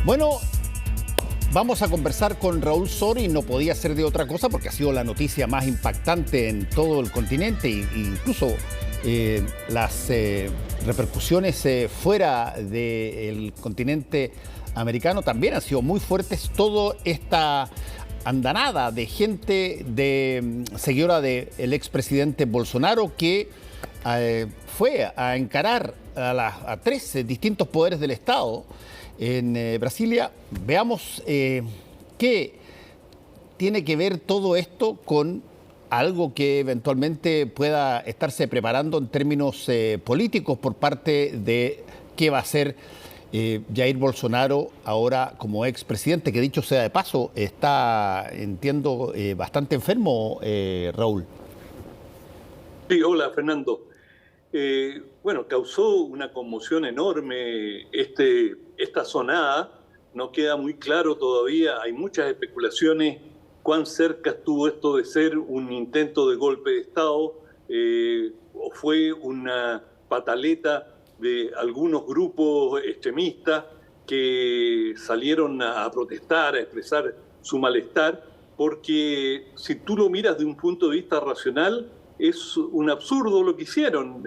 Bueno, vamos a conversar con Raúl Sori, no podía ser de otra cosa porque ha sido la noticia más impactante en todo el continente e incluso las repercusiones fuera del continente americano también han sido muy fuertes. Toda esta andanada de gente seguidora del expresidente Bolsonaro que fue a encarar a tres distintos poderes del Estado en Brasilia. Veamos qué tiene que ver todo esto con algo que eventualmente pueda estarse preparando en términos políticos por parte de qué va a hacer Jair Bolsonaro ahora como expresidente, que dicho sea de paso, está, entiendo, bastante enfermo, Raúl. Sí, hola Fernando. Bueno, causó una conmoción enorme esta sonada. No queda muy claro todavía, hay muchas especulaciones cuán cerca estuvo esto de ser un intento de golpe de Estado o fue una pataleta de algunos grupos extremistas que salieron a protestar, a expresar su malestar, porque si tú lo miras de un punto de vista racional, es un absurdo lo que hicieron.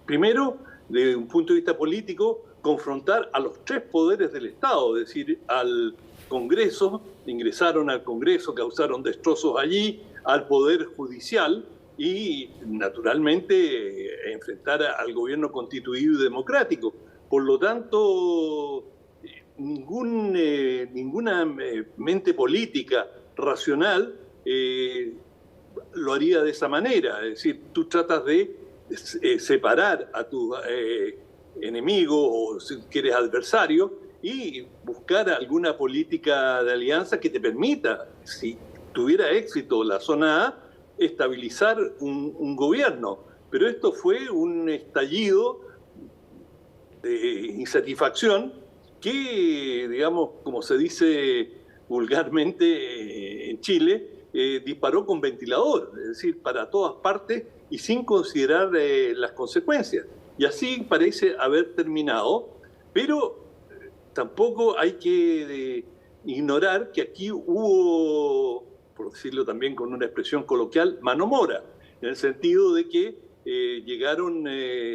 Primero, de un punto de vista político, confrontar a los tres poderes del Estado, es decir, al Congreso, ingresaron al Congreso, causaron destrozos allí, al Poder Judicial y, naturalmente, enfrentar al gobierno constituido y democrático. Por lo tanto, ninguna mente política racional lo haría de esa manera. Es decir, tú tratas de separar a tu enemigo o si quieres adversario y buscar alguna política de alianza que te permita, si tuviera éxito la zona A, estabilizar un gobierno. Pero esto fue un estallido de insatisfacción que, digamos, como se dice vulgarmente en Chile, disparó con ventilador, es decir, para todas partes y sin considerar las consecuencias. Y así parece haber terminado, pero tampoco hay que ignorar que aquí hubo, por decirlo también con una expresión coloquial, mano mora, en el sentido de que llegaron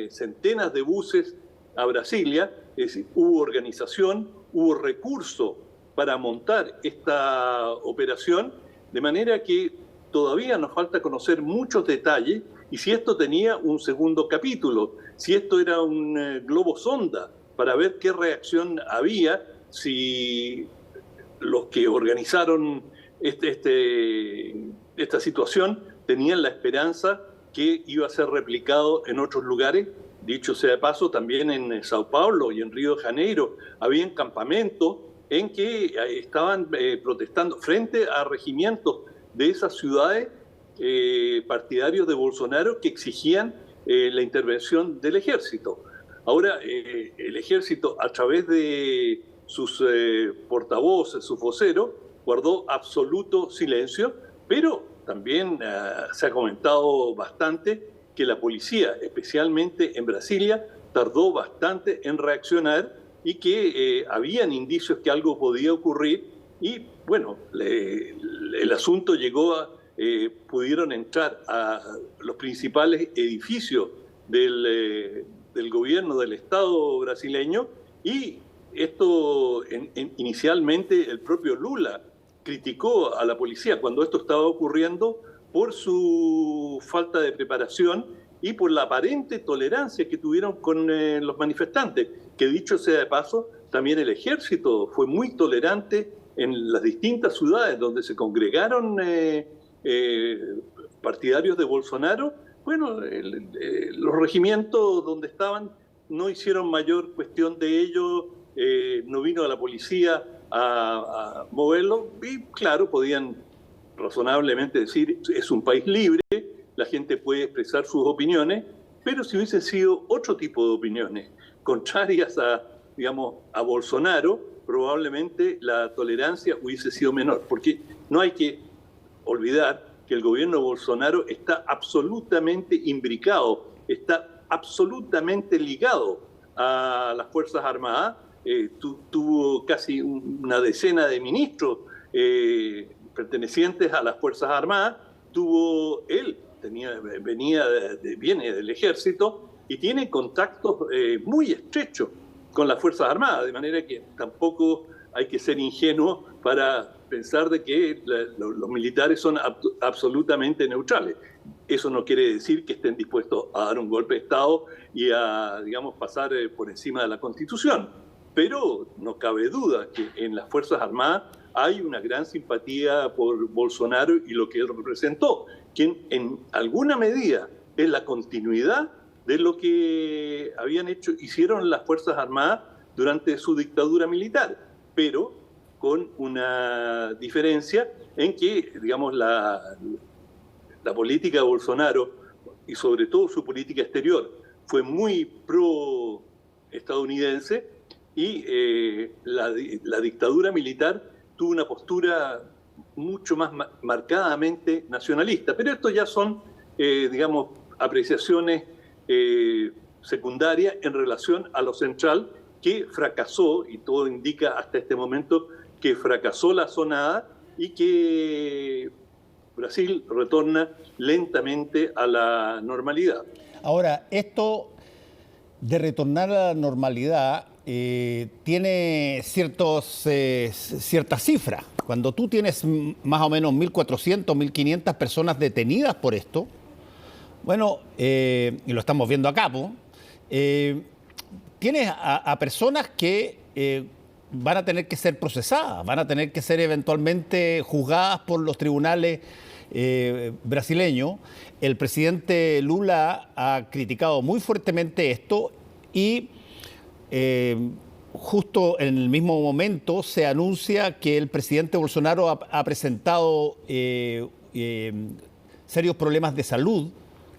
centenas de buses a Brasilia, es decir, hubo organización, hubo recurso para montar esta operación, de manera que todavía nos falta conocer muchos detalles y si esto tenía un segundo capítulo, si esto era un globo sonda para ver qué reacción había, si los que organizaron esta situación tenían la esperanza que iba a ser replicado en otros lugares. Dicho sea de paso, también en Sao Paulo y en Río de Janeiro habían campamentos en que estaban protestando frente a regimientos de esas ciudades partidarios de Bolsonaro que exigían la intervención del ejército. Ahora, el ejército, a través de sus portavoces, sus voceros, guardó absoluto silencio, pero también se ha comentado bastante que la policía, especialmente en Brasilia, tardó bastante en reaccionar y que habían indicios que algo podía ocurrir y, bueno, el asunto llegó a... pudieron entrar a los principales edificios del gobierno del Estado brasileño y esto inicialmente el propio Lula criticó a la policía cuando esto estaba ocurriendo por su falta de preparación y por la aparente tolerancia que tuvieron con los manifestantes, que dicho sea de paso, también el ejército fue muy tolerante en las distintas ciudades donde se congregaron partidarios de Bolsonaro. Bueno, los regimientos donde estaban no hicieron mayor cuestión de ello, no vino a la policía a moverlo y claro, podían razonablemente decir, es un país libre, la gente puede expresar sus opiniones, pero si hubiesen sido otro tipo de opiniones, contrarias digamos, a Bolsonaro, probablemente la tolerancia hubiese sido menor, porque no hay que olvidar que el gobierno de Bolsonaro está absolutamente imbricado, está absolutamente ligado a las Fuerzas Armadas tuvo casi una decena de ministros pertenecientes a las Fuerzas Armadas, viene del ejército y tiene contactos muy estrechos con las Fuerzas Armadas, de manera que tampoco hay que ser ingenuo para pensar de que los militares son absolutamente neutrales. Eso no quiere decir que estén dispuestos a dar un golpe de Estado y a, digamos, pasar por encima de la Constitución. Pero no cabe duda que en las Fuerzas Armadas hay una gran simpatía por Bolsonaro y lo que él representó, que en alguna medida es la continuidad de lo que hicieron las Fuerzas Armadas durante su dictadura militar, pero con una diferencia en que, digamos, la política de Bolsonaro y sobre todo su política exterior fue muy pro-estadounidense y la dictadura militar tuvo una postura mucho más marcadamente nacionalista. Pero esto ya son, digamos, apreciaciones secundarias en relación a lo central, que fracasó, y todo indica hasta este momento que fracasó la zonada y que Brasil retorna lentamente a la normalidad. Ahora, esto de retornar a la normalidad tiene ciertas cifras. Cuando tú tienes más o menos 1.400, 1.500 personas detenidas por esto, bueno, y lo estamos viendo acá, tienes a personas que van a tener que ser procesadas, van a tener que ser eventualmente juzgadas por los tribunales brasileños. El presidente Lula ha criticado muy fuertemente esto y justo en el mismo momento se anuncia que el presidente Bolsonaro ha presentado serios problemas de salud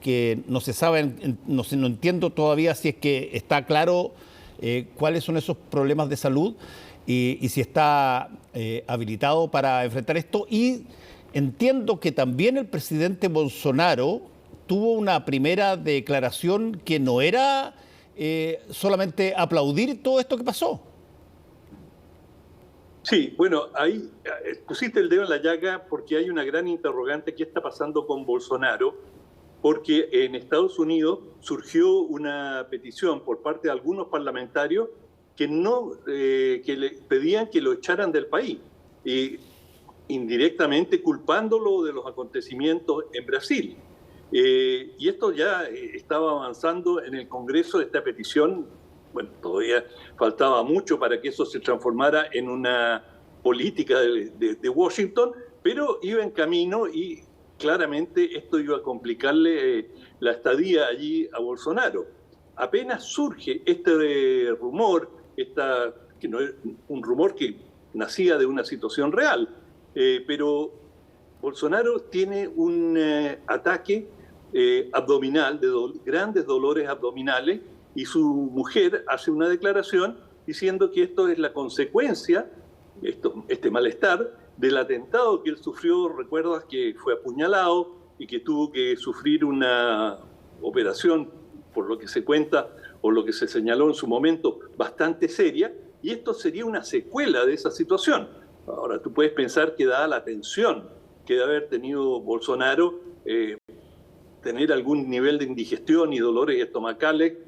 que no se saben, no entiendo todavía si es que está claro cuáles son esos problemas de salud y si está habilitado para enfrentar esto. Y entiendo que también el presidente Bolsonaro tuvo una primera declaración que no era solamente aplaudir todo esto que pasó. Sí, bueno, ahí pusiste el dedo en la llaga porque hay una gran interrogante. ¿Qué está pasando con Bolsonaro? Porque en Estados Unidos surgió una petición por parte de algunos parlamentarios que le pedían que lo echaran del país, y indirectamente culpándolo de los acontecimientos en Brasil. Y esto ya estaba avanzando en el Congreso, esta petición. Bueno, todavía faltaba mucho para que eso se transformara en una política de Washington, pero iba en camino y claramente esto iba a complicarle la estadía allí a Bolsonaro. Apenas surge este rumor, que no es un rumor que nacía de una situación real, pero Bolsonaro tiene un ataque abdominal, de grandes dolores abdominales, y su mujer hace una declaración diciendo que esto es la consecuencia, este malestar, del atentado que él sufrió. Recuerdas que fue apuñalado y que tuvo que sufrir una operación, por lo que se cuenta o lo que se señaló en su momento, bastante seria, y esto sería una secuela de esa situación. Ahora, tú puedes pensar que dada la tensión que debe haber tenido Bolsonaro, tener algún nivel de indigestión y dolores estomacales,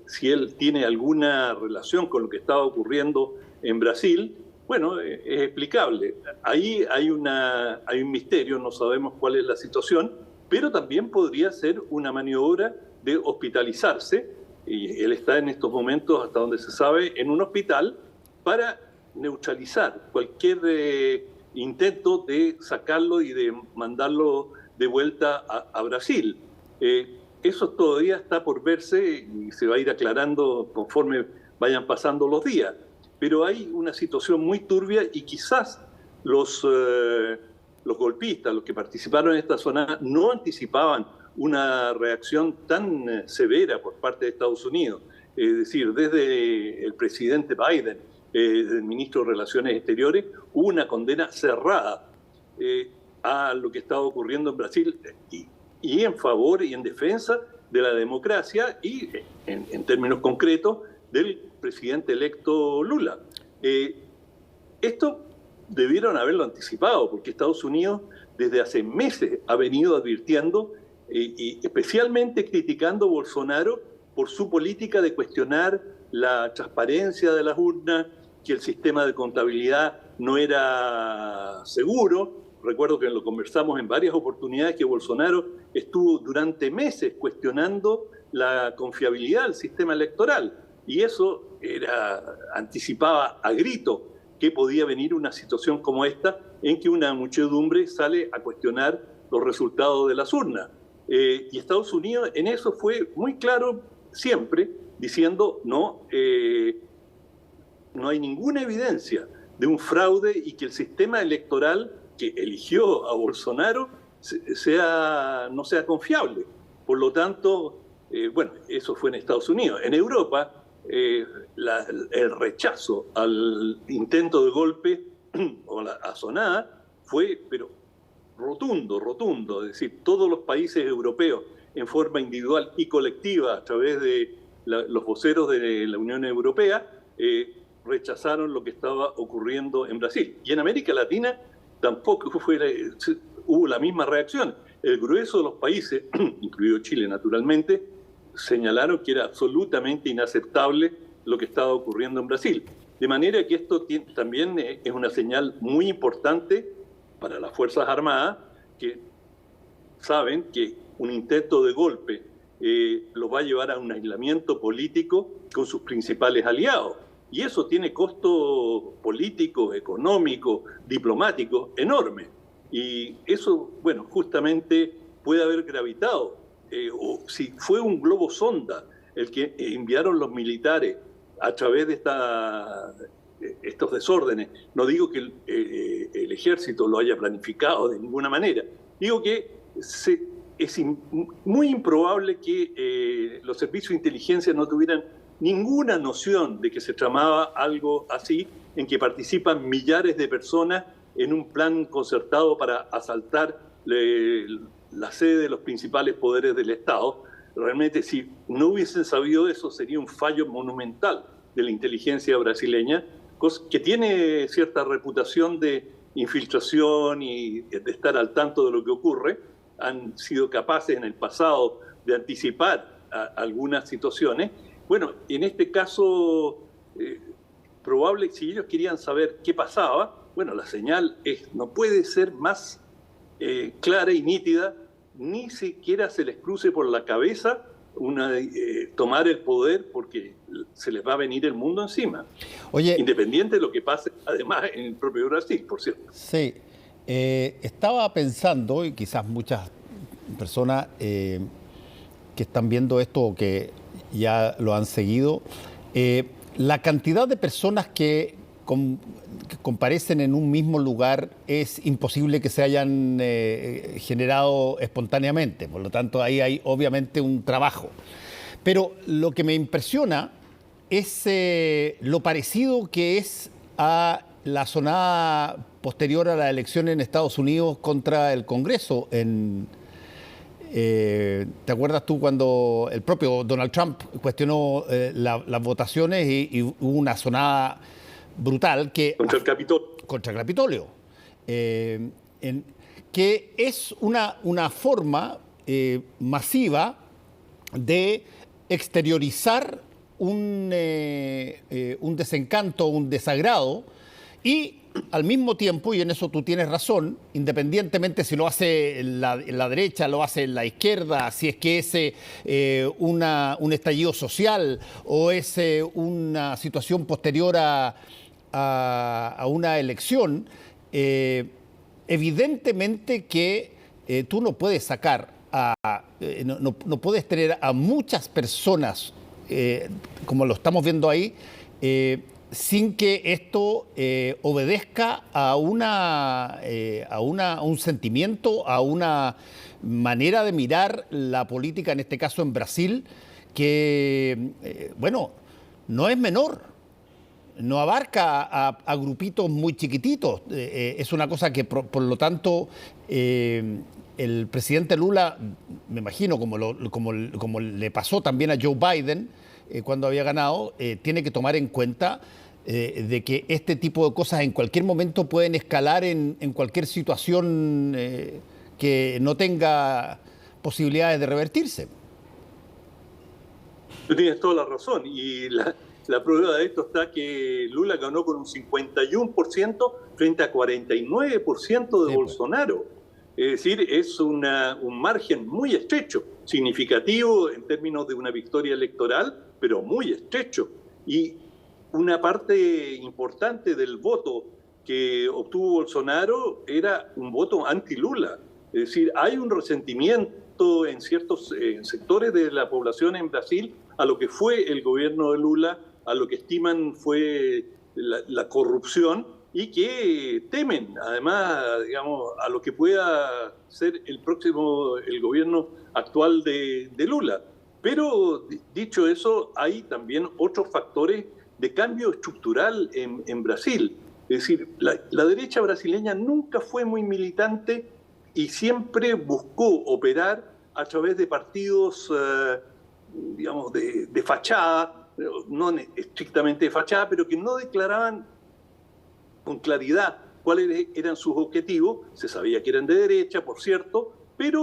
si él tiene alguna relación con lo que estaba ocurriendo en Brasil, bueno, es explicable. Ahí hay un misterio, no sabemos cuál es la situación, pero también podría ser una maniobra de hospitalizarse, y él está en estos momentos, hasta donde se sabe, en un hospital para neutralizar cualquier intento de sacarlo y de mandarlo de vuelta a Brasil. Eso todavía está por verse y se va a ir aclarando conforme vayan pasando los días. Pero hay una situación muy turbia y quizás los golpistas, los que participaron en esta zona, no anticipaban una reacción tan severa por parte de Estados Unidos. Es decir, desde el presidente Biden, el ministro de Relaciones Exteriores, hubo una condena cerrada a lo que estaba ocurriendo en Brasil y en favor y en defensa de la democracia y, en términos concretos, del presidente electo Lula. Esto debieron haberlo anticipado, porque Estados Unidos desde hace meses ha venido advirtiendo y especialmente criticando a Bolsonaro por su política de cuestionar la transparencia de las urnas, que el sistema de contabilidad no era seguro. Recuerdo que lo conversamos en varias oportunidades, que Bolsonaro estuvo durante meses cuestionando la confiabilidad del sistema electoral, y eso anticipaba a grito que podía venir una situación como esta, en que una muchedumbre sale a cuestionar los resultados de las urnas. Y Estados Unidos en eso fue muy claro siempre, diciendo no hay ninguna evidencia de un fraude y que el sistema electoral que eligió a Bolsonaro no sea confiable. Por lo tanto, eso fue en Estados Unidos. En Europa, el rechazo al intento de golpe o la asonada fue, pero rotundo. Es decir, todos los países europeos, en forma individual y colectiva, a través de los voceros de la Unión Europea, rechazaron lo que estaba ocurriendo en Brasil. Y en América Latina tampoco hubo la misma reacción. El grueso de los países, incluido Chile naturalmente, señalaron que era absolutamente inaceptable lo que estaba ocurriendo en Brasil. De manera que esto también es una señal muy importante para las Fuerzas Armadas, que saben que un intento de golpe los va a llevar a un aislamiento político con sus principales aliados. Y eso tiene costo político, económico, diplomático enorme. Y eso, justamente puede haber gravitado. O si fue un globo sonda el que enviaron los militares a través de estos desórdenes, no digo que el ejército lo haya planificado de ninguna manera, digo que es muy improbable que los servicios de inteligencia no tuvieran ninguna noción de que se tramaba algo así, en que participan millares de personas en un plan concertado para asaltar la sede de los principales poderes del Estado. Realmente, si no hubiesen sabido eso, sería un fallo monumental de la inteligencia brasileña, que tiene cierta reputación de infiltración y de estar al tanto de lo que ocurre. Han sido capaces en el pasado de anticipar algunas situaciones. Bueno, en este caso, probable, si ellos querían saber qué pasaba, la señal no puede ser más clara y nítida, ni siquiera se les cruce por la cabeza tomar el poder, porque se les va a venir el mundo encima. Oye, independiente de lo que pase, además, en el propio Brasil, por cierto. Sí, estaba pensando, y quizás muchas personas que están viendo esto o que ya lo han seguido, la cantidad de personas que comparecen en un mismo lugar es imposible que se hayan generado espontáneamente. Por lo tanto, ahí hay obviamente un trabajo. Pero lo que me impresiona es lo parecido que es a la sonada posterior a la elección en Estados Unidos contra el Congreso. ¿Te acuerdas tú cuando el propio Donald Trump cuestionó las votaciones y hubo una sonada brutal contra el Capitolio? Contra el Capitolio. Que es una forma masiva de exteriorizar un desencanto, un desagrado, y al mismo tiempo, y en eso tú tienes razón, independientemente si lo hace la derecha, lo hace la izquierda, si es que es un estallido social o es una situación posterior a una elección, evidentemente que tú no puedes sacar no puedes tener a muchas personas como lo estamos viendo ahí, sin que esto obedezca a un sentimiento, a una manera de mirar la política, en este caso en Brasil, que, no es menor, no abarca a grupitos muy chiquititos. Es una cosa que, por lo tanto, el presidente Lula, me imagino, como le pasó también a Joe Biden, cuando había ganado, tiene que tomar en cuenta de que este tipo de cosas en cualquier momento pueden escalar en cualquier situación que no tenga posibilidades de revertirse. Tú tienes toda la razón, y la prueba de esto está que Lula ganó con un 51% frente a 49% de Bolsonaro. Es decir, es un margen muy estrecho, significativo en términos de una victoria electoral, pero muy estrecho. Y una parte importante del voto que obtuvo Bolsonaro era un voto anti-Lula. Es decir, hay un resentimiento en ciertos sectores de la población en Brasil a lo que fue el gobierno de Lula, a lo que estiman fue la corrupción, y que temen, además, digamos, a lo que pueda ser el gobierno actual de Lula. Pero, dicho eso, hay también otros factores de cambio estructural en Brasil. Es decir, la derecha brasileña nunca fue muy militante y siempre buscó operar a través de partidos, digamos, de fachada, no estrictamente de fachada, pero que no declaraban con claridad cuáles eran sus objetivos. Se sabía que eran de derecha, por cierto, pero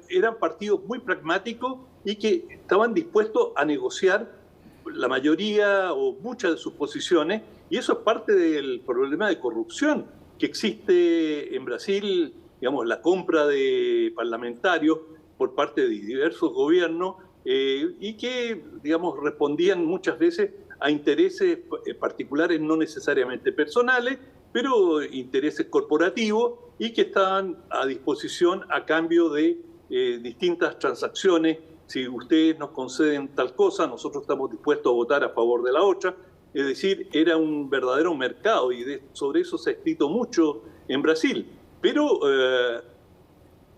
eran partidos muy pragmáticos y que estaban dispuestos a negociar la mayoría o muchas de sus posiciones, y eso es parte del problema de corrupción que existe en Brasil, digamos, la compra de parlamentarios por parte de diversos gobiernos, y que, digamos, respondían muchas veces a intereses particulares, no necesariamente personales, pero intereses corporativos, y que estaban a disposición a cambio de distintas transacciones. Si ustedes nos conceden tal cosa, nosotros estamos dispuestos a votar a favor de la otra. Es decir, era un verdadero mercado, y sobre eso se ha escrito mucho en Brasil. Pero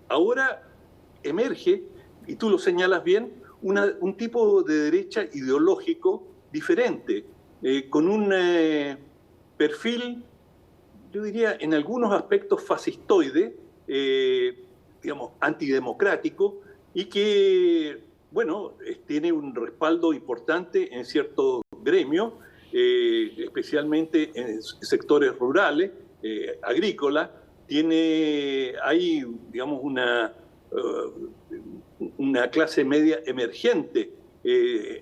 ahora emerge, y tú lo señalas bien, un tipo de derecha ideológico diferente, con un perfil, yo diría, en algunos aspectos fascistoide, digamos, antidemocrático, y que, bueno, tiene un respaldo importante en ciertos gremios, especialmente en sectores rurales, agrícolas. Hay, digamos, una clase media emergente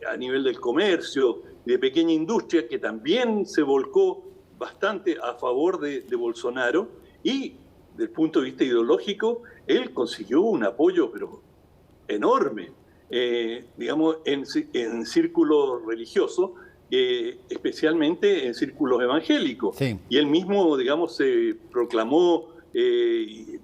a nivel del comercio, de pequeña industria, que también se volcó bastante a favor de Bolsonaro, y desde el punto de vista ideológico, él consiguió un apoyo pero enorme, digamos, en círculos religiosos, especialmente en círculos evangélicos. Sí. Y él mismo, digamos, se proclamó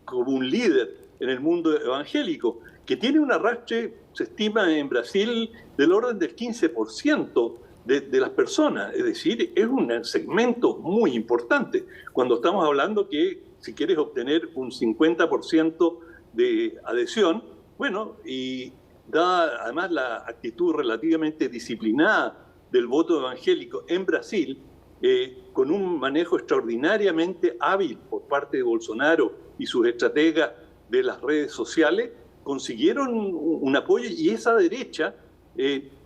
como un líder en el mundo evangélico, que tiene un arrastre, se estima en Brasil, del orden del 15% de las personas. Es decir, es un segmento muy importante. Cuando estamos hablando que si quieres obtener un 50% de adhesión, bueno, y dada además la actitud relativamente disciplinada del voto evangélico en Brasil, con un manejo extraordinariamente hábil por parte de Bolsonaro y sus estrategas de las redes sociales, consiguieron un apoyo, y esa derecha,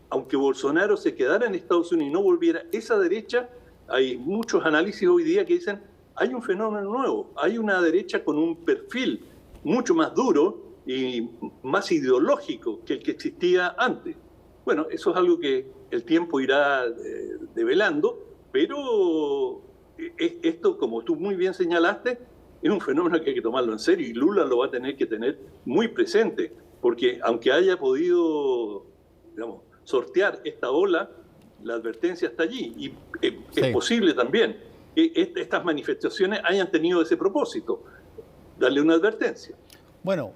aunque Bolsonaro se quedara en Estados Unidos y no volviera, esa derecha, hay muchos análisis hoy día que dicen, hay un fenómeno nuevo, hay una derecha con un perfil mucho más duro y más ideológico que el que existía antes. Bueno, eso es algo que el tiempo irá develando, pero esto, como tú muy bien señalaste, es un fenómeno que hay que tomarlo en serio, y Lula lo va a tener que tener muy presente, porque aunque haya podido, digamos, sortear esta ola, la advertencia está allí, y es posible también que estas manifestaciones hayan tenido ese propósito, darle una advertencia. Bueno,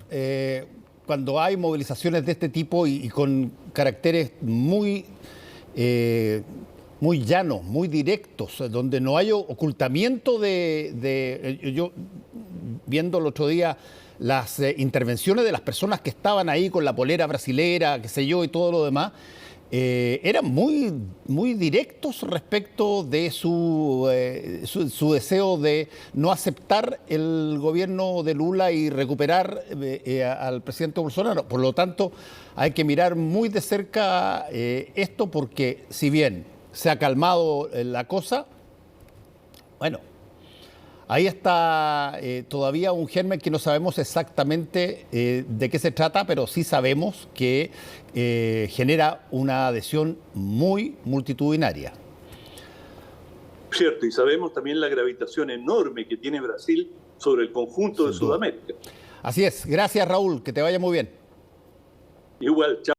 cuando hay movilizaciones de este tipo y con caracteres muy llanos, muy directos, donde no hay ocultamiento yo viendo el otro día las intervenciones de las personas que estaban ahí con la polera brasilera, qué sé yo, y todo lo demás, eran muy directos respecto de su deseo de no aceptar el gobierno de Lula y recuperar al presidente Bolsonaro. Por lo tanto, hay que mirar muy de cerca esto, porque si bien se ha calmado la cosa, bueno, ahí está todavía un germen que no sabemos exactamente de qué se trata, pero sí sabemos que genera una adhesión muy multitudinaria. Cierto, y sabemos también la gravitación enorme que tiene Brasil sobre el conjunto de Sudamérica. Así es. Gracias, Raúl. Que te vaya muy bien. Igual, chao.